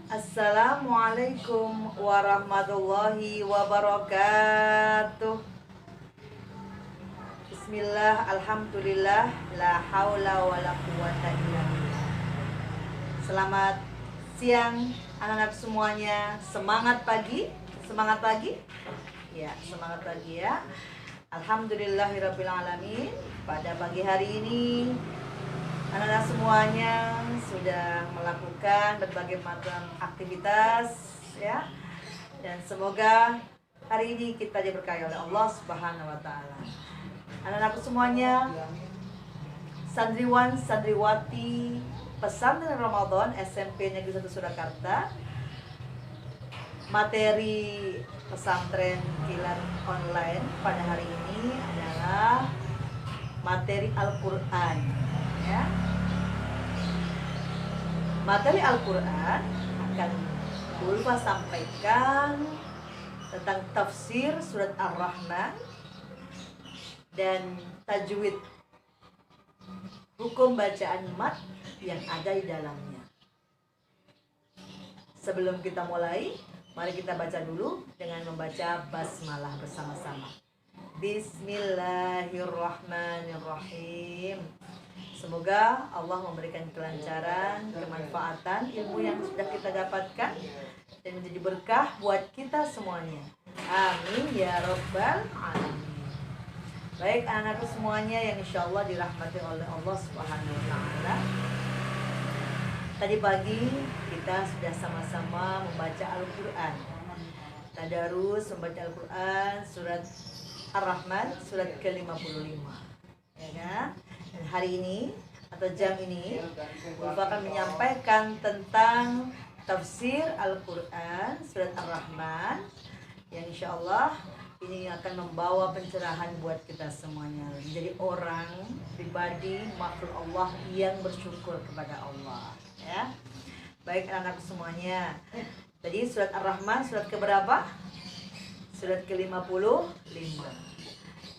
Assalamualaikum warahmatullahi wabarakatuh. Bismillah, alhamdulillah, la haula wala quwata illa billah. Selamat siang anak-anak semuanya. Semangat pagi? Semangat pagi? Ya, semangat pagi ya. Alhamdulillahirabbil alamin. Pada pagi hari ini anak-anak semuanya sudah melakukan berbagai macam aktivitas ya. Dan semoga hari ini kita diberkahi oleh Allah Subhanahu wa taala. Anak-anak semuanya, santriwan santriwati Pesantren Ramadan SMP Negeri 1 Surakarta, materi pesantren kilat online pada hari ini adalah materi Al-Quran ya. Materi Al-Quran akan Ulfa sampaikan tentang tafsir surat Ar-Rahman dan tajwid, hukum bacaan mat yang ada di dalamnya. Sebelum kita mulai, mari kita baca dulu dengan membaca basmalah bersama-sama. Bismillahirrahmanirrahim. Semoga Allah memberikan kelancaran, kemanfaatan ilmu yang sudah kita dapatkan dan menjadi berkah buat kita semuanya. Amin ya rabbal alamin. Baik anak-anakku semuanya yang insya Allah dirahmati oleh Allah Subhanahu wa taala. Tadi pagi kita sudah sama-sama membaca Al-Quran. Tadarus membaca Al-Quran surat Ar-Rahman surat ke-55 ya kan? Dan hari ini atau jam ini Bapak akan menyampaikan tentang tafsir Al-Quran surat Ar-Rahman yang insya Allah ini akan membawa pencerahan buat kita semuanya, menjadi orang pribadi makhluk Allah yang bersyukur kepada Allah ya. Baik anak-anak semuanya, tadi surat Ar-Rahman surat keberapa? Surat ke-55.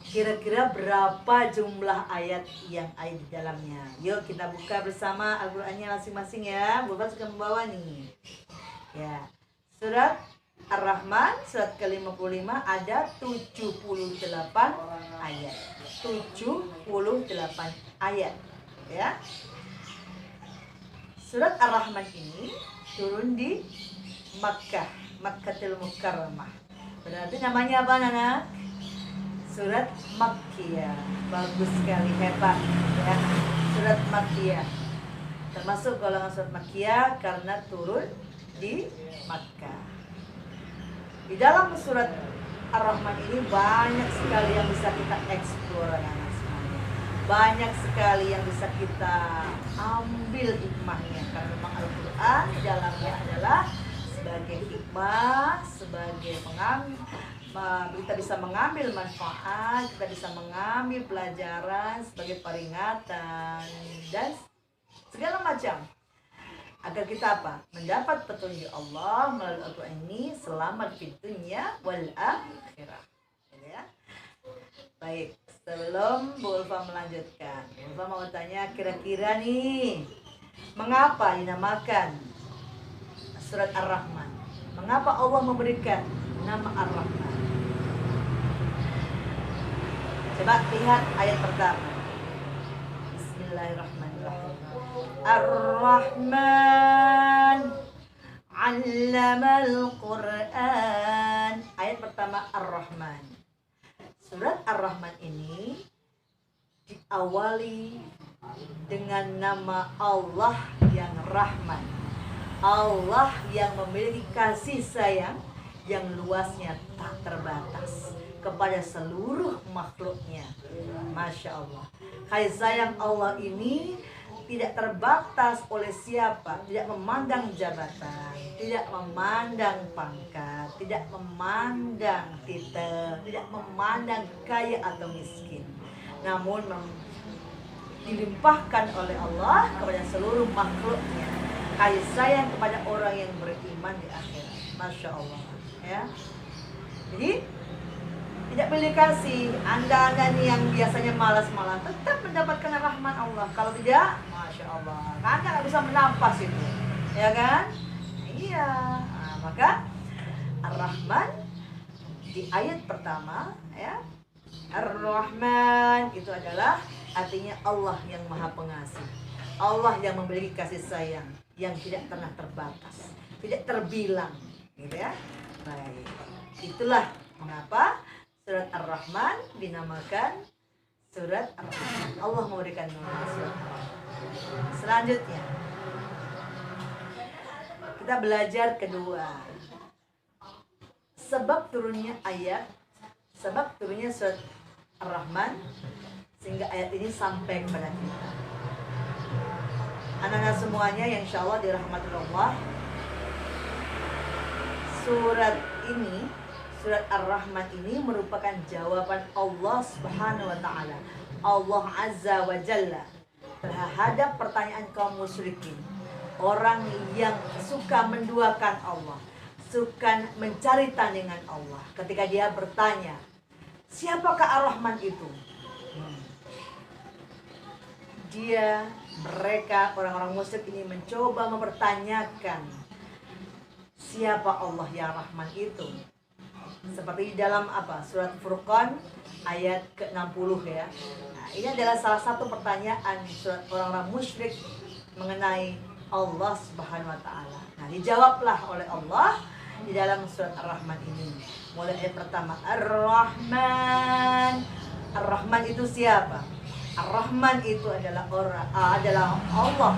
Kira-kira berapa jumlah ayat yang ada di dalamnya? Yuk kita buka bersama Al-Qur'annya masing-masing ya. Bapak sudah membawa nih. Ya. Surat Ar-Rahman surat ke-55 ada 78 ayat. 78 ayat ya. Surat Ar-Rahman ini turun di Makkah, Makkatul Mukarramah. Berarti namanya apa anak? Surat Makkiyah. Bagus sekali, hebat ya. Surat Makkiyah. Termasuk golongan surat Makkiyah karena turun di Makkah. Di dalam surat Ar-Rahman ini banyak sekali yang bisa kita eksplor anak-anak semuanya. Banyak sekali yang bisa kita ambil hikmahnya karena memang Al-Quran di dalamnya adalah sebagai hikmah, sebagai kita bisa mengambil manfaat, kita bisa mengambil pelajaran sebagai peringatan dan segala macam agar kita apa? Mendapat petunjuk Allah melalui Al-Quran ini, selamat di dunia wal akhirah ya. Baik, sebelum Bu Ulfa melanjutkan, Bu Ulfa mau tanya kira-kira nih, mengapa dinamakan surat Ar-Rahman? Mengapa Allah memberikan nama Ar-Rahman? Coba lihat ayat pertama. Bismillahirrahmanirrahim. Ar-Rahman 'allamal Qur'an. Ayat pertama Ar-Rahman. Surat Ar-Rahman ini diawali dengan nama Allah yang Rahman. Allah yang memiliki kasih sayang yang luasnya tak terbatas kepada seluruh makhluknya. Masya Allah. Kasih sayang Allah ini tidak terbatas oleh siapa, tidak memandang jabatan, tidak memandang pangkat, tidak memandang titel, tidak memandang kaya atau miskin, namun dilimpahkan oleh Allah kepada seluruh makhluknya kasih sayang kepada orang yang beriman di akhirat. Masya Allah ya. Jadi tidak pilih kasih. Anda nih yang biasanya malas-malas tetap mendapatkan rahmat Allah. Kalau tidak, Masya Allah, Anda nggak bisa menampas itu, ya kan? Iya, manusia. Maka Ar-Rahman di ayat pertama ya, Ar-Rahman itu adalah artinya Allah yang Maha Pengasih, Allah yang memiliki kasih sayang yang tidak pernah terbatas, tidak terbilang, gitu ya. Baik, itulah mengapa surat Ar-Rahman dinamakan surat Ar-Rahman. Allah memberikan nama surat Ar-Rahman. Selanjutnya kita belajar kedua, sebab turunnya surat Ar-Rahman sehingga ayat ini sampai kepada kita. Anak-anak semuanya yang insya Allah dirahmati Allah, surat Ar-Rahman ini merupakan jawaban Allah Subhanahu wa Ta'ala, Allah Azza wa Jalla, terhadap pertanyaan kaum musyrikin, orang yang suka menduakan Allah, suka mencari tandingan Allah. Ketika dia bertanya, siapakah Ar-Rahman itu? Mereka orang-orang musyrik ini mencoba mempertanyakan siapa Allah yang Rahman itu. Seperti di dalam surat Furqan ayat ke-60 ya. Nah, ini adalah salah satu pertanyaan surat orang-orang musyrik mengenai Allah Subhanahu wa Ta'ala. Nah, dijawablah oleh Allah di dalam surat Ar-Rahman ini. Mulai ayat pertama, Ar-Rahman. Ar-Rahman itu siapa? Ar-Rahman itu adalah Allah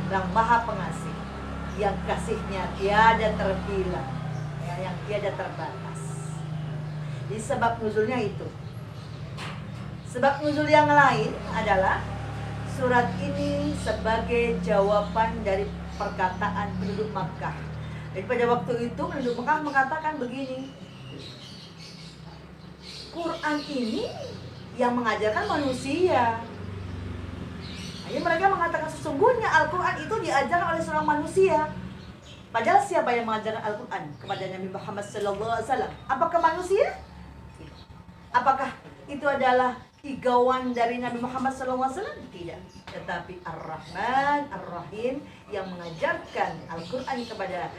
yang Maha Pengasih, yang kasihnya tiada terbilang, ya, yang tiada terbatas. Jadi sebab nuzulnya itu. Sebab nuzul yang lain adalah surat ini sebagai jawaban dari perkataan penduduk Makkah. Jadi pada waktu itu penduduk Makkah mengatakan begini, Quran ini yang mengajarkan manusia. Jadi mereka mengatakan sesungguhnya Al-Quran itu diajarkan oleh seorang manusia. Padahal siapa yang mengajarkan Al-Quran kepada Nabi Muhammad SAW? Apakah manusia? Apakah itu adalah igauan dari Nabi Muhammad SAW? Tidak. Tetapi Ar-Rahman, Ar-Rahim yang mengajarkan Al-Quran kepada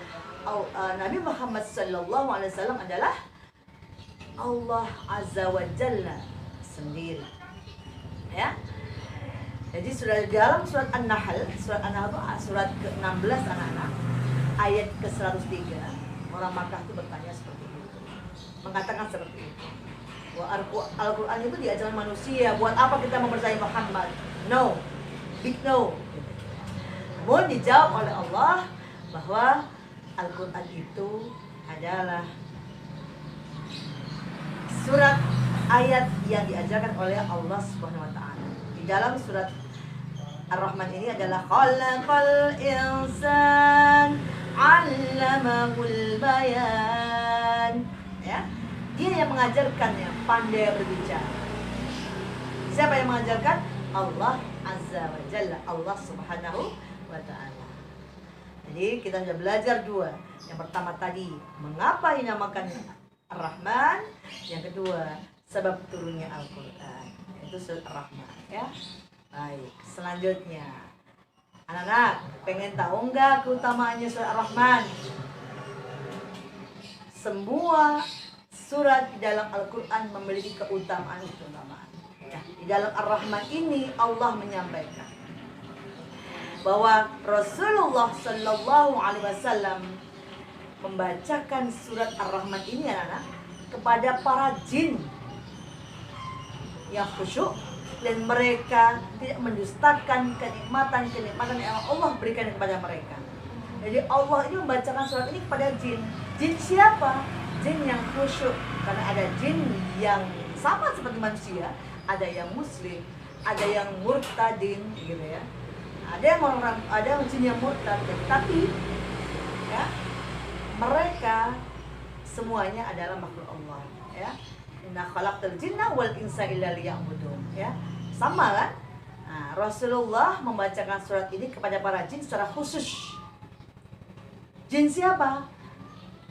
Nabi Muhammad SAW adalah Allah Azza wa Jalla sendiri. Ya. Jadi dalam surat An-Nahl, surat ke-16 anak-anak, ayat ke-103, orang Makkah itu bertanya seperti itu, mengatakan seperti itu, bahwa Al-Quran itu diajarkan manusia, buat apa kita mempercayai Muhammad? No, big no. Namun dijawab oleh Allah bahwa Al-Quran itu adalah surat ayat yang diajarkan oleh Allah Subhanahu wa Ta'ala. Di dalam surat Ar-Rahman ini adalah khalaqal insan 'allamahul bayan. Ya. Dia yang mengajarkannya, pandai berbicara. Siapa yang mengajarkan? Allah Azza wa Jalla, Allah Subhanahu wa Ta'ala. Jadi kita sudah belajar dua. Yang pertama tadi, mengapa dinamakan Ar-Rahman? Yang kedua, sebab turunnya Al-Quran. Itu surat Ar-Rahman ya. Baik, selanjutnya anak-anak pengen tahu enggak keutamaannya surat Ar-Rahman? Semua surat di dalam Al-Quran memiliki keutamaan. Ya, di dalam Ar-Rahman ini Allah menyampaikan bahwa Rasulullah Shallallahu Alaihi Wasallam membacakan surat Ar-Rahman ini anak-anak kepada para jin yang khusyuk, dan mereka tidak mendustakan kenikmatan yang Allah berikan kepada mereka. Jadi Allah ini membacakan surat ini kepada jin. Jin siapa? Jin yang khusyuk. Karena ada jin yang sama seperti manusia, ada yang muslim, ada yang murtadin, gitu ya. Ada yang jin yang murtad, tapi ya, mereka semuanya adalah makhluk Allah, ya. Inna khalaqtal jinna wal insa illa liya'budun, ya. Sama kan? Nah, Rasulullah membacakan surat ini kepada para jin secara khusus. Jin siapa?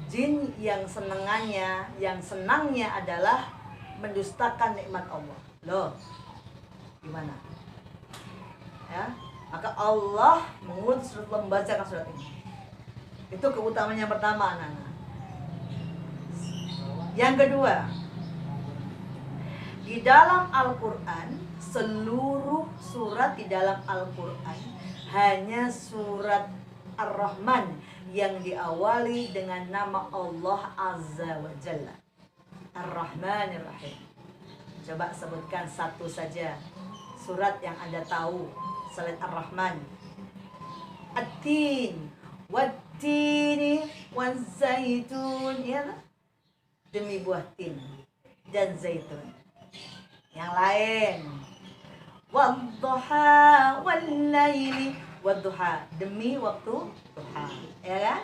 Jin yang senangnya adalah mendustakan nikmat Allah. Loh, gimana? Ya, maka Allah mengutus Rasulullah membacakan surat ini. Itu keutamaan yang pertama, anak-anak. Yang kedua, di dalam Al-Quran, seluruh surat di dalam Al-Quran hanya surat Ar-Rahman yang diawali dengan nama Allah Azza wa Jalla, Ar-Rahmanir Rahim. Coba sebutkan satu saja surat yang Anda tahu selain Ar-Rahman. At-Tin, Wat-Tini, Waz-Zaitun, ya, demi buah tin dan zaitun. Yang lain, Wad-Duha, Wal-Laili, Wad-Duha, demi waktu duha, ya kan?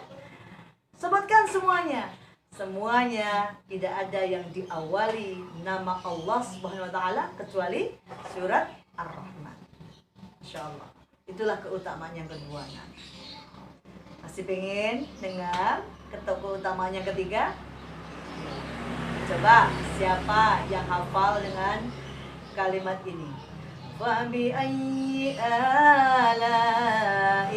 Sebutkan semuanya. Semuanya tidak ada yang diawali nama Allah Subhanahu wa taala kecuali surat Ar-Rahman. Insyaallah. Itulah keutamaan yang kedua. Masih pengen dengar keutamaan yang ketiga? Coba siapa yang hafal dengan kalimat ini? Fa bi ayyi ala'i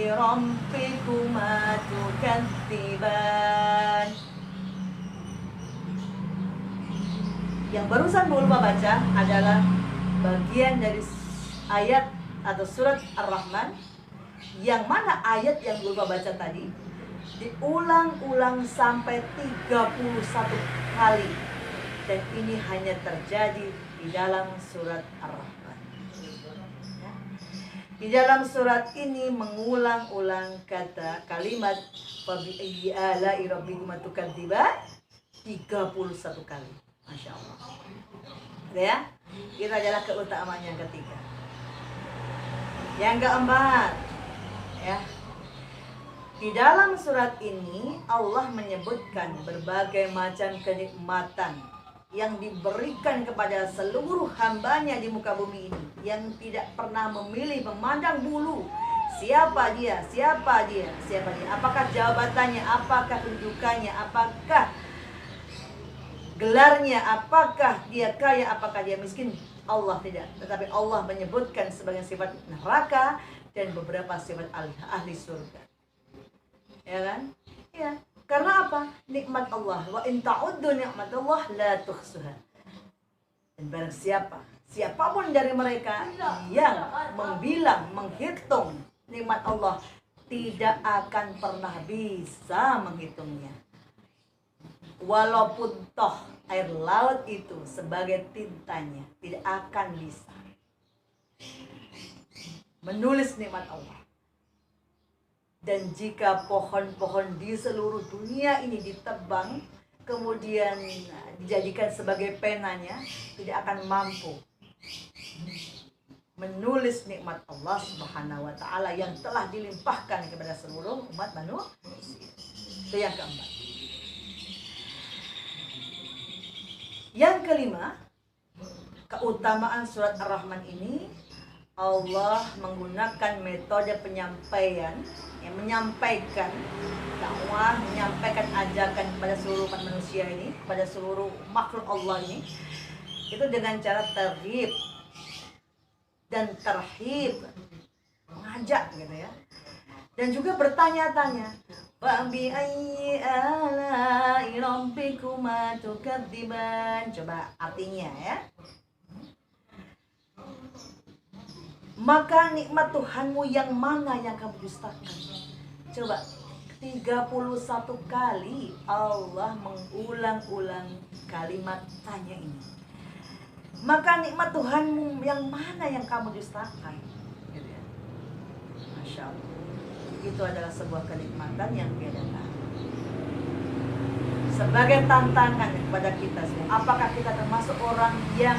rabbikuma tukadziban. Yang barusan Bu Ulfa baca adalah bagian dari ayat atau surat Ar-Rahman, yang mana ayat yang Bu Ulfa baca tadi diulang-ulang sampai 31 kali, dan ini hanya terjadi di dalam surat Ar-Rahman. Di dalam surat ini mengulang-ulang kata kalimat fa bi ayyi ala'i rabbikuma tukadziban 31 kali. Masya Allah. Ya, itu adalah keutamaan yang ketiga. Yang keempat, ya, di dalam surat ini Allah menyebutkan berbagai macam kenikmatan yang diberikan kepada seluruh hambanya di muka bumi ini, yang tidak pernah memilih memandang bulu siapa dia, apakah jabatannya, apakah kedudukannya, apakah gelarnya, apakah dia kaya, apakah dia miskin. Allah tidak, tetapi Allah menyebutkan sebagai sifat neraka dan beberapa sifat ahli surga. Ya kan? Ya. Karena apa? Nikmat Allah. Wa in ta'uddu nikmatullah la tuhsuha. Dan barang siapapun dari mereka yang membilang, menghitung nikmat Allah, tidak akan pernah bisa menghitungnya. Walaupun toh air laut itu sebagai tintanya, tidak akan bisa menulis nikmat Allah. Dan jika pohon-pohon di seluruh dunia ini ditebang, kemudian dijadikan sebagai penanya, tidak akan mampu menulis nikmat Allah Subhanahu wa taala yang telah dilimpahkan kepada seluruh umat manusia. Itu yang keempat. Yang kelima, keutamaan surat Ar-Rahman ini, Allah menggunakan metode penyampaian yang menyampaikan dakwah, menyampaikan ajakan kepada seluruh umat manusia ini, kepada seluruh makhluk Allah ini, itu dengan cara targhib dan tarhib, mengajak gitu ya, dan juga bertanya-tanya. Fabi ayyi ala'i rabbikuma tukadziban. Coba artinya ya. Maka nikmat Tuhanmu yang mana yang kamu dustakan? Coba 31 kali Allah mengulang-ulang kalimat tanya ini. Maka nikmat Tuhanmu yang mana yang kamu dustakan? Gitu ya. Masya Allah. Itu adalah sebuah kenikmatan yang tiada tara. Sebagai tantangan kepada kita semua, apakah kita termasuk orang yang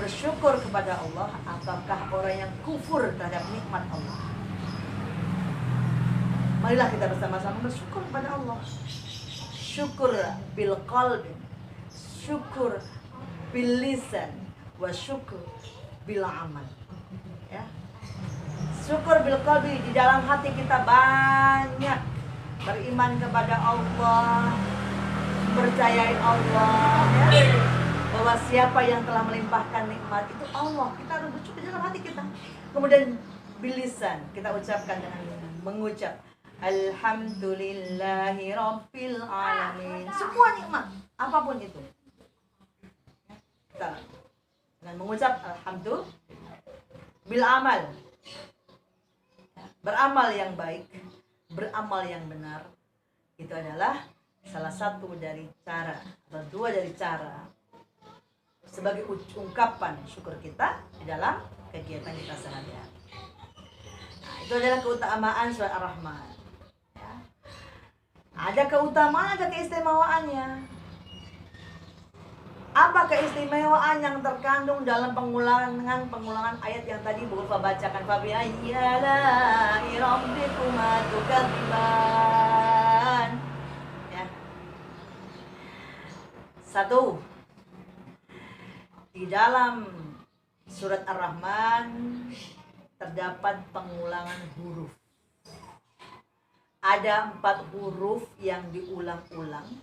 bersyukur kepada Allah, ataukah orang yang kufur terhadap nikmat Allah? Marilah kita bersama-sama bersyukur kepada Allah. Syukur bil qalbi, syukur bil lisan, wa syukur bil amal. Ya. Syukur bil qalbi, di dalam hati kita banyak beriman kepada Allah, percayai Allah, ya, bahwa siapa yang telah melimpahkan nikmat itu Allah. Kita harus bersyukur di dalam hati kita. Kemudian bilisan, kita ucapkan dengan mengucap Alhamdulillahi Rabbil Alamin. Semua nikmat, apapun itu. Kita dengan mengucap alhamdulillah bil amal, beramal yang baik, beramal yang benar, itu adalah salah satu dari cara atau dua dari cara sebagai ungkapan syukur kita di dalam kegiatan kita sehari-hari. Nah, itu adalah keutamaan surat Ar-Rahman. Ya. Ada keutamaan, ada keistimewaannya. Apa keistimewaan yang terkandung dalam pengulangan ayat yang tadi Bu Ulfa bacakan? Fabi ayyi rabbikuma tukadziban. Ya. Satu, di dalam surat Ar-Rahman terdapat pengulangan huruf. Ada 4 huruf yang diulang-ulang.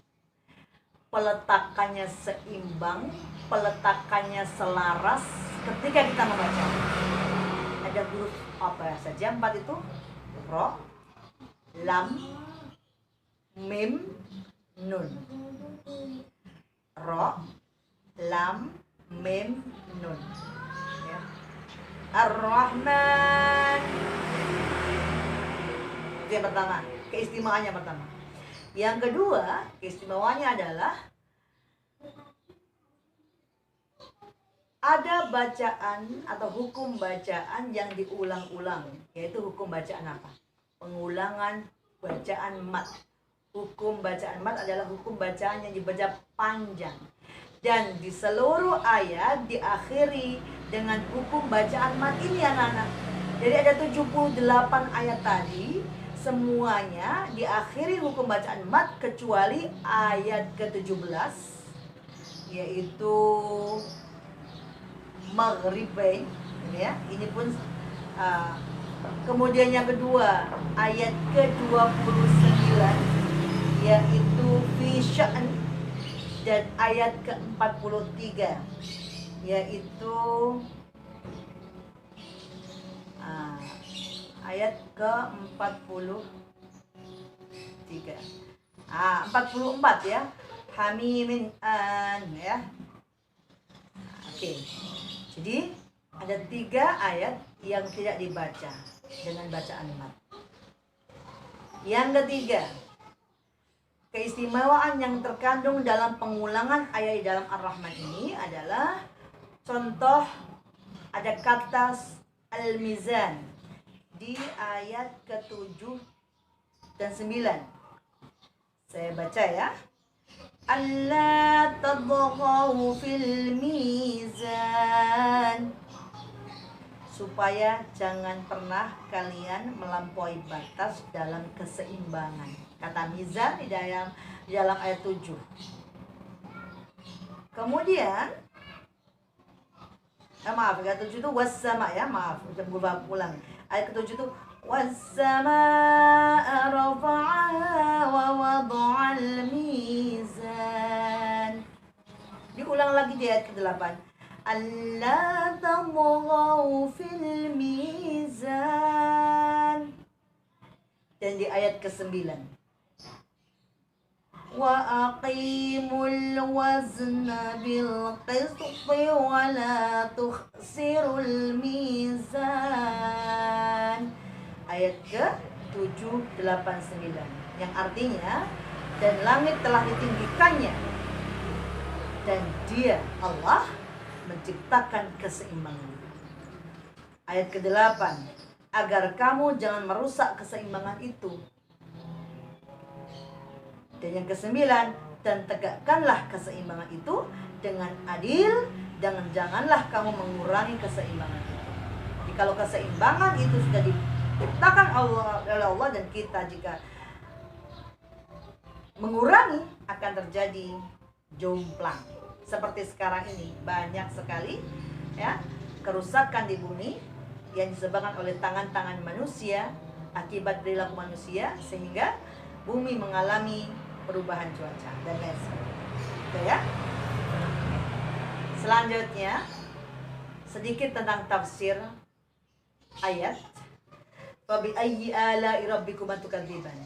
Peletakannya seimbang, peletakannya selaras ketika kita membaca. Ada huruf apa saja 4 itu? Ro, lam, mim, nun. Ro, lam, mim, nun. Ya. Ar-Rahman. Itu yang pertama, keistimewaannya pertama. Yang kedua, keistimewaannya adalah ada bacaan atau hukum bacaan yang diulang-ulang, yaitu hukum bacaan apa? Pengulangan bacaan mat. Hukum bacaan mat adalah hukum bacaan yang dibaca panjang. Dan di seluruh ayat diakhiri dengan hukum bacaan mat ini anak-anak. Jadi ada 78 ayat tadi, semuanya diakhiri hukum bacaan mat kecuali ayat ke-17, yaitu Maghribain, ya. Ini pun kemudian yang kedua ayat ke-29 yaitu fi sya'n, dan ayat ke-43 yaitu ayat ke-43. 44 ya. Hamimin an ya. Oke. Jadi ada 3 ayat yang tidak dibaca dengan bacaan mat. Yang ketiga, keistimewaan yang terkandung dalam pengulangan ayat di dalam Ar-Rahman ini adalah contoh ada kata al-mizan di ayat ke-7 dan 9. Saya baca ya. Alla tadghaw fil mizan. Supaya jangan pernah kalian melampaui batas dalam keseimbangan. Kata mizan di dalam ayat 7. Kemudian maaf, ayat 7 itu was-sama ya, maaf, udah ulang. Ayat ke-7 itu was-samaa rafa'aha wa wada'al mizan. Diulang lagi di ayat ke-8. Alla tamghaw fil mizan. Dan di ayat ke-9 wa aqimul wazna bil qisti wa la tukhsirul mizan. Ayat ke-7, 8, 9 yang artinya dan langit telah ditinggikannya dan dia Allah menciptakan keseimbangan. Ayat ke-8, agar kamu jangan merusak keseimbangan itu. Dan yang ke-9, dan tegakkanlah keseimbangan itu dengan adil, dan janganlah kamu mengurangi keseimbangan itu. Jadi kalau keseimbangan itu sudah diciptakan oleh Allah dan kita jika mengurangi akan terjadi jomplang. Seperti sekarang ini banyak sekali ya kerusakan di bumi yang disebabkan oleh tangan-tangan manusia akibat perilaku manusia sehingga bumi mengalami perubahan cuaca dan lain sebagainya. Oke ya. Selanjutnya sedikit tentang tafsir ayat. Fa bi ayyi ala'i rabbikuma tukadziban.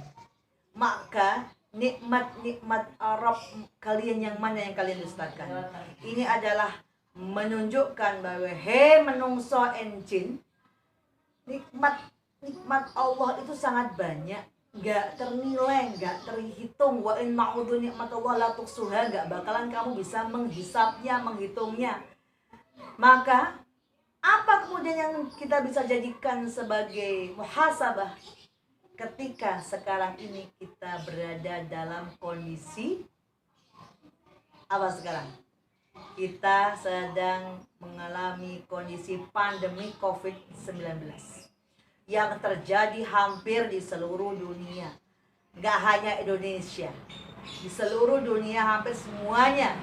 Maka nikmat-nikmat Arab kalian yang mana yang kalian dustakan? Ini adalah menunjukkan bahwa menungso and jin, nikmat Allah itu sangat banyak, gak ternilai, gak terhitung. Wa in ma'udu nikmat Allah la tuhsuha, gak bakalan kamu bisa menghisapnya, menghitungnya. Maka apa kemudian yang kita bisa jadikan sebagai muhasabah ketika sekarang ini kita berada dalam kondisi apa sekarang? Kita sedang mengalami kondisi pandemi COVID-19 yang terjadi hampir di seluruh dunia. Gak hanya Indonesia, di seluruh dunia hampir semuanya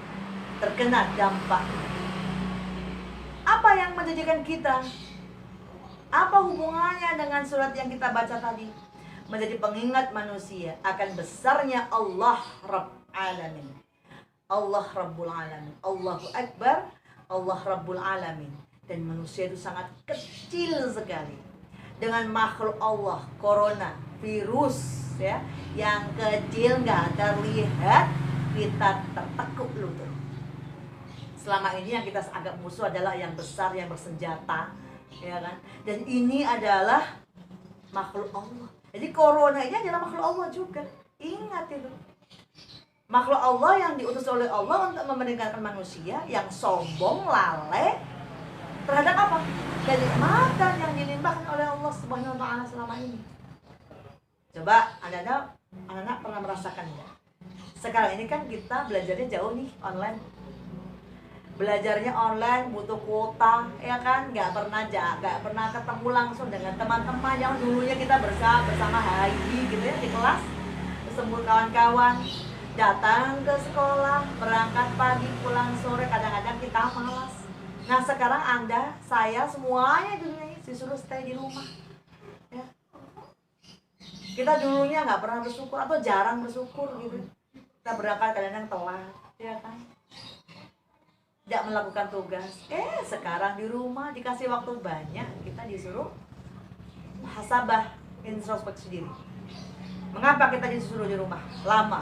terkena dampak. Apa yang menjadikan kita? Apa hubungannya dengan surat yang kita baca tadi? Menjadi pengingat manusia akan besarnya Allah Rabb Alamin. Allah Rabbul Alamin. Allahu Akbar, Allah Rabbul Alamin. Dan manusia itu sangat kecil sekali. Dengan makhluk Allah, corona, virus ya, yang kecil nggak terlihat, kita tertekuk lutut. Selama ini yang kita anggap musuh adalah yang besar, yang bersenjata, ya kan? Dan ini adalah makhluk Allah. Jadi corona ini adalah makhluk Allah juga. Ingat itu. Makhluk Allah yang diutus oleh Allah untuk memerdekakan manusia yang sombong, lalai terhadap apa? Kenikmatan yang dilimpahkan oleh Allah Subhanahu wa taala selama ini. Coba anak-anak pernah merasakan ya? Sekarang ini kan kita belajarnya jauh nih, online. Belajarnya online, butuh kuota, ya kan? Gak pernah ketemu langsung dengan teman-teman yang dulunya kita bersama Haji gitu ya di kelas, bersama kawan-kawan, datang ke sekolah, berangkat pagi, pulang sore, kadang-kadang kita malas. Nah sekarang Anda, saya, semuanya dunia ini disuruh stay di rumah ya. Kita dulunya gak pernah bersyukur atau jarang bersyukur gitu. Kita berangkat kadang-kadang telat, ya kan? Tidak melakukan tugas. Sekarang di rumah dikasih waktu banyak, kita disuruh muhasabah, introspeksi diri. Mengapa kita disuruh di rumah lama?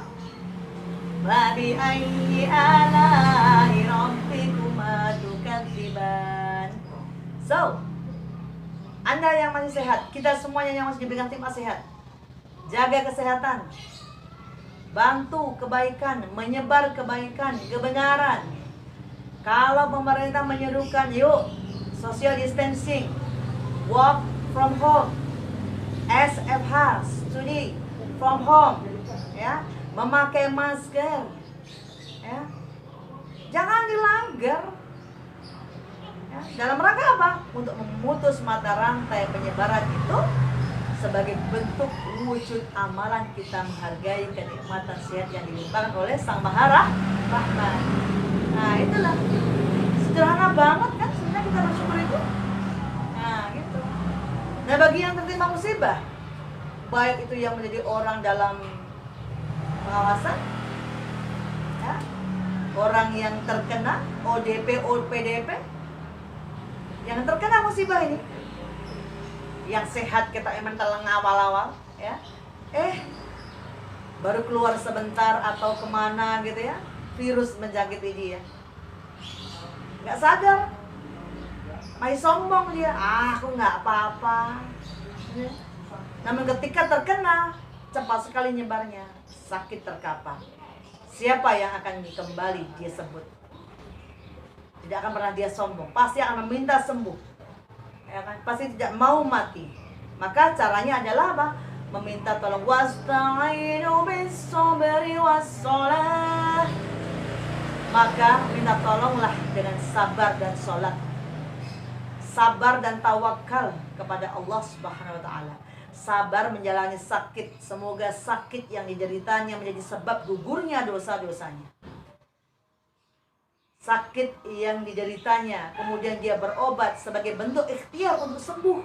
Wa bi ayyi ala'i rabbikuma tukadziban. So, Anda yang masih sehat, kita semuanya yang masih diberikan tim sehat, jaga kesehatan, bantu kebaikan, menyebar kebaikan, kebenaran. Kalau pemerintah menyerukan yuk social distancing, work from home, SFH, studi from home, ya, memakai masker, ya, jangan dilanggar. Ya, dalam rangka apa? Untuk memutus mata rantai penyebaran itu sebagai bentuk wujud amalan kita menghargai kenikmatan sehat yang dilimpahkan oleh Sang Maha Rahman. Nah itulah sederhana banget kan sebenarnya kita bersyukur itu. Nah gitu. Nah bagi yang tertimpa musibah, baik itu yang menjadi orang dalam pengawasan ya, orang yang terkena ODP, OPDP, yang terkena musibah ini, yang sehat kita emang telang awal-awal ya, baru keluar sebentar atau kemana gitu ya, virus menjangkiti dia, nggak sadar, masih sombong dia, aku nggak apa-apa. Namun ketika terkena, cepat sekali nyebarnya, sakit terkapar. Siapa yang akan kembali dia sebut? Tidak akan pernah dia sombong, pasti akan meminta sembuh, ya kan? Pasti tidak mau mati. Maka caranya adalah apa? Meminta tolong. Wasta'inu bis-sabri was-shalah. Maka minta tolonglah dengan sabar dan sholat, sabar dan tawakal kepada Allah Subhanahu wa taala. Sabar menjalani sakit, semoga sakit yang dideritanya menjadi sebab gugurnya dosa-dosanya. Sakit yang dideritanya, kemudian dia berobat sebagai bentuk ikhtiar untuk sembuh,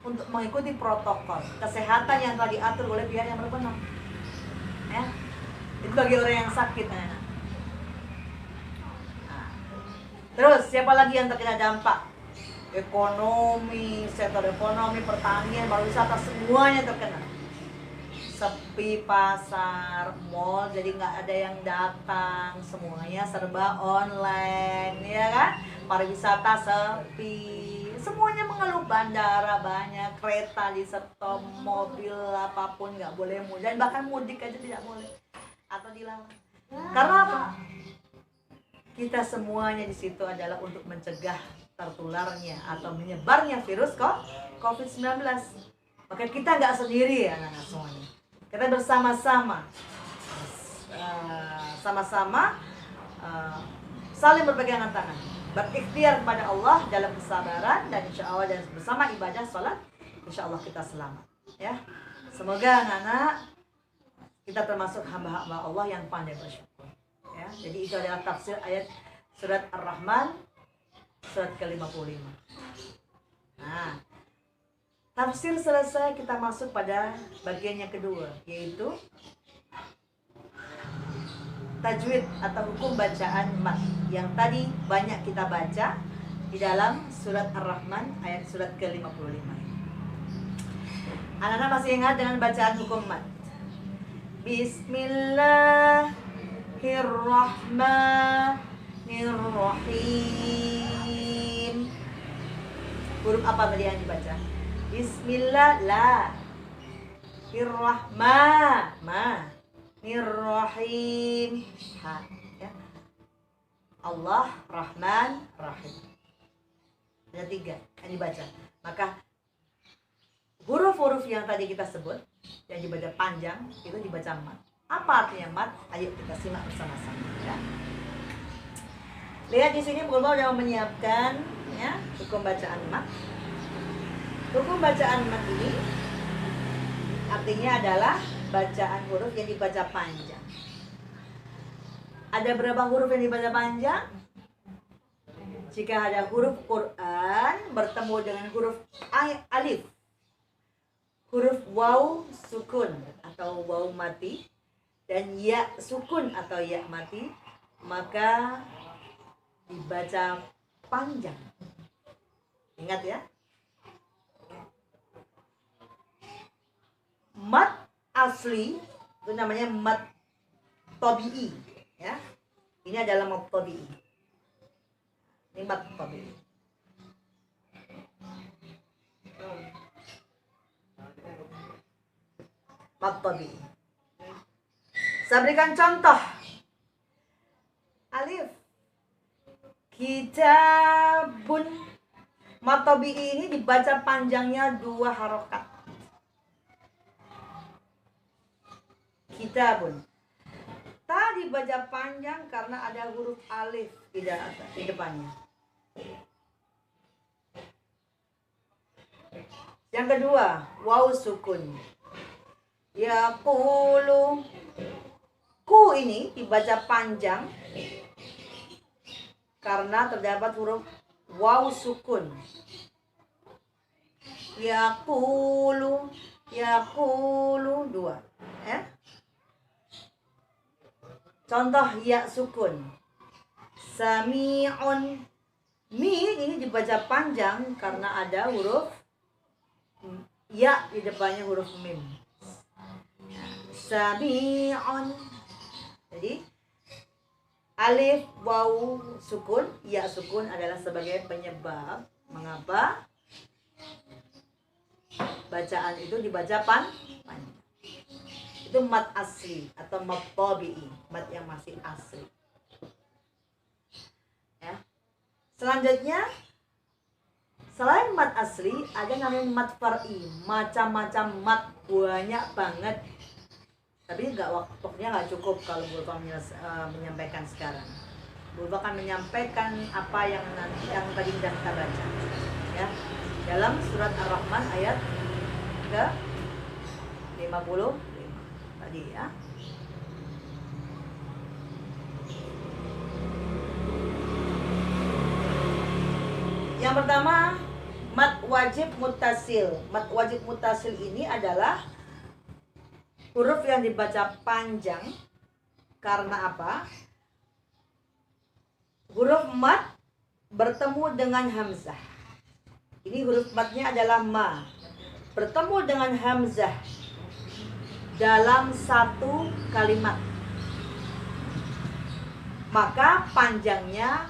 untuk mengikuti protokol kesehatan yang telah diatur oleh pihak yang berwenang. Ya, itu bagi orang yang sakit. Terus siapa lagi yang terkena dampak? ekonomi, sektor ekonomi, pertanian, pariwisata, semuanya terkena. Sepi pasar, mall jadi nggak ada yang datang, semuanya serba online, ya kan? Pariwisata sepi, semuanya mengeluh, bandara banyak, kereta di stop, mobil apapun nggak boleh mudik, dan bahkan mudik aja tidak boleh atau dilarang. Karena apa? Kita semuanya di situ adalah untuk mencegah tertularnya atau menyebarnya virus COVID-19. Maka kita nggak sendiri ya anak-anak semuanya. Kita bersama-sama, sama-sama saling berpegangan tangan, berikhtiar kepada Allah dalam kesabaran, dan insya Allah dan bersama ibadah sholat, insya Allah kita selamat. Ya, semoga anak-anak kita termasuk hamba-hamba Allah yang pandai bersyukur. Ya, jadi itu adalah tafsir ayat surat Ar-Rahman surat ke-55. Nah, tafsir selesai, kita masuk pada bagian yang kedua, yaitu tajwid atau hukum bacaan mat yang tadi banyak kita baca di dalam surat Ar-Rahman ayat surat ke-55. Anak-anak masih ingat dengan bacaan hukum mat? Bismillahirrahmanirrahim. Huruf apa tadi yang dibaca? Bismillah, la. Irrahman, ma. Nirrahim, ha. Ya. Allah, Rahman, Rahim. Ada 3 yang dibaca. Maka huruf-huruf yang tadi kita sebut yang dibaca panjang itu dibaca mat. Apa artinya mat? Ayo kita simak bersama-sama, ya. Lihat di sini Bulma sudah menyiapkan ya hukum bacaan mat. Hukum bacaan mat ini artinya adalah bacaan huruf yang dibaca panjang. Ada berapa huruf yang dibaca panjang? Jika ada huruf Quran bertemu dengan huruf alif, huruf waw sukun atau waw mati, dan ya sukun atau ya mati, maka dibaca panjang. Ingat ya. Mat asli itu namanya mat tabi'i, ya. Ini adalah mat tabi'i. Ini mat tabi'i. Mat tabi'i. Saya berikan contoh. Alif. Kitabun. Mat tabi'i ini dibaca panjangnya 2 harokat. Kitabun. Tadi baca panjang karena ada huruf alif di depannya. Yang kedua, waw sukun. Yaqulu. Ku ini dibaca panjang karena terdapat huruf waw sukun. Yaqulu, yaqulu 2, ya. Contoh ya sukun. Sami'un. Mi ini dibaca panjang karena ada huruf ya di depannya huruf mim. Sami'un. Jadi alif, waw, sukun, ya sukun adalah sebagai penyebab mengapa bacaan itu dibaca panjang. Itu mat asli atau mat tabi'i, mat yang masih asli. Ya. Selanjutnya, selain mat asli, ada namanya mat far'i, macam-macam mat, banyak banget. Tapi waktunya nggak cukup kalau Bulba menyampaikan sekarang. Bulba akan menyampaikan apa yang tadi sudah kita baca, ya, dalam surat Ar-Rahman ayat ke 50. Ya. Yang pertama, mat wajib muttasil. Mat wajib muttasil ini adalah huruf yang dibaca panjang karena apa? Huruf mat bertemu dengan hamzah. Ini huruf matnya adalah ma. Bertemu dengan hamzah dalam satu kalimat, maka panjangnya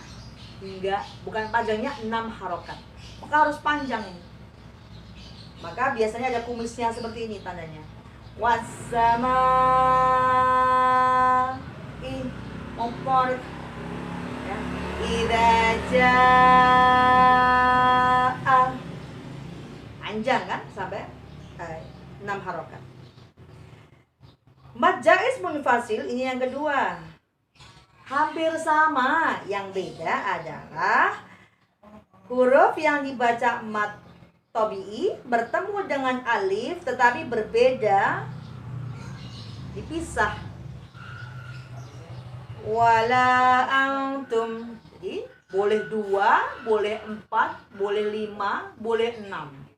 bukan panjangnya 6 harokat. Maka harus panjang ini. Maka biasanya ada kumisnya seperti ini tandanya. Wassama'i muqarib. Ya. Idza jaa. Panjang kan sampai 6 harokat. Mad jaiz munfasil ini yang kedua. Hampir sama, yang beda adalah huruf yang dibaca mad tabi'i bertemu dengan alif tetapi berbeda, dipisah. Wala antum. Jadi boleh 2, boleh 4, boleh 5, boleh 6.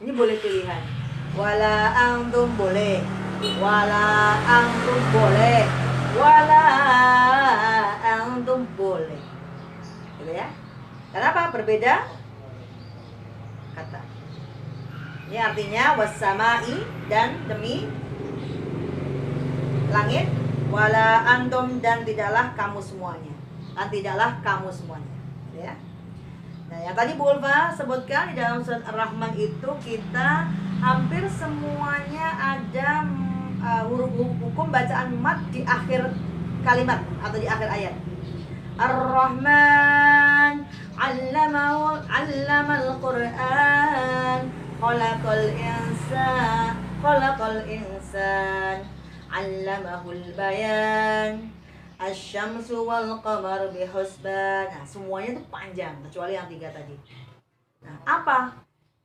Ini boleh pilihan. Wala antum boleh, wala antum boleh, wala antum boleh. Gitu ya. Kenapa berbeda kata? Ini artinya wassama'i dan demi langit, wala antum dan tidaklah kamu semuanya. Dan tidaklah kamu semuanya. Gitu ya. Nah, yang tadi Bu Ulfa sebutkan di dalam surat Ar-Rahman itu kita hampir semuanya ada huruf hukum bacaan mad di akhir kalimat atau di akhir ayat. Ar-Rahman 'allamal Qur'an khalaqal insan 'allamahul bayan Asy-syamsu wal qamar bihusban. Nah, semuanya itu panjang kecuali yang 3 tadi. Nah, apa?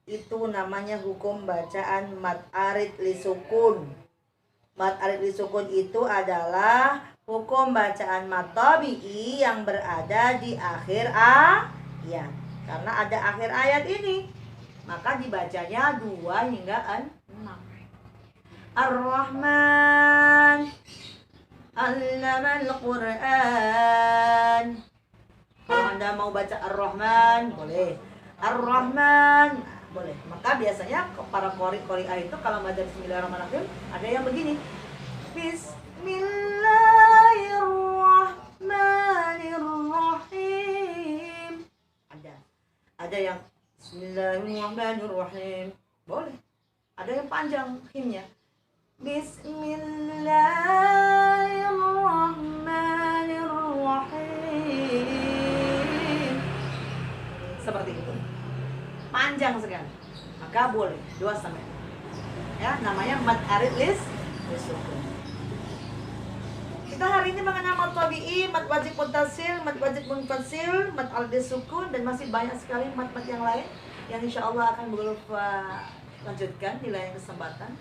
Itu namanya hukum bacaan mad arid li sukun. Mad arid li sukun itu adalah hukum bacaan mad tabi'i yang berada di akhir ayat. Karena ada akhir ayat ini, maka dibacanya 2 hingga 6. Ar-Rahman 'allamal Qur'an. Kalau Anda mau baca Ar-Rahman, boleh. Ar-Rahman, boleh. Maka biasanya para qari'ah itu kalau baca Bismillahirrahmanirrahim ada yang begini. Bismillahirrahmanirrahim. Ada yang Bismillahirrahmanirrahim. Boleh. Ada yang panjang himnya. Bismillahirrahmanirrahim. Seperti itu. Panjang sekali. Maka boleh 2 sampai. Ya, namanya mad arid lis sukun. Kita hari ini mengenal mad tabi'i, mad wajib muttasil, mad wajib munfasil, mad arid lis sukun, dan masih banyak sekali mad-mad yang lain yang insyaallah akan berupa lanjutkan di lain kesempatan.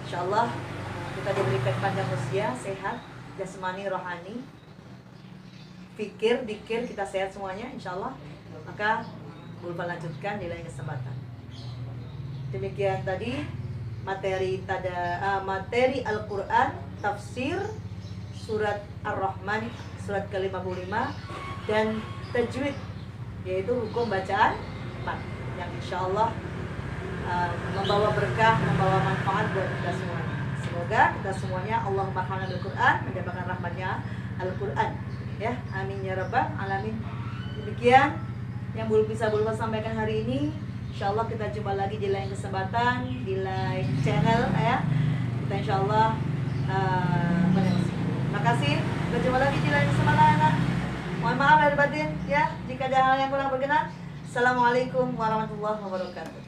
Insyaallah kita diberikan panjang usia, sehat, jasmani, rohani, fikir, dikir, kita sehat semuanya insyaallah. Maka boleh lanjutkan di lain kesempatan. Demikian tadi materi Al-Quran, tafsir surat Ar-Rahman, surat ke-55, dan tajwid, yaitu hukum bacaan mad, yang insyaallah membawa berkah, membawa manfaat buat kita semuanya. Semoga kita semuanya Allah merahmati Al-Quran, mendapatkan rahmatnya Al-Quran. Ya, amin ya rabbal alamin. Demikian yang belum bisa sampaikan hari ini. Insyaallah kita jumpa lagi di lain kesempatan, di lain channel ya. Kita insyaallah terima kasih. Kita jumpa lagi di lain kesempatan. Mohon maaf lahir batin ya jika ada hal yang kurang berkenan. Assalamualaikum warahmatullahi wabarakatuh.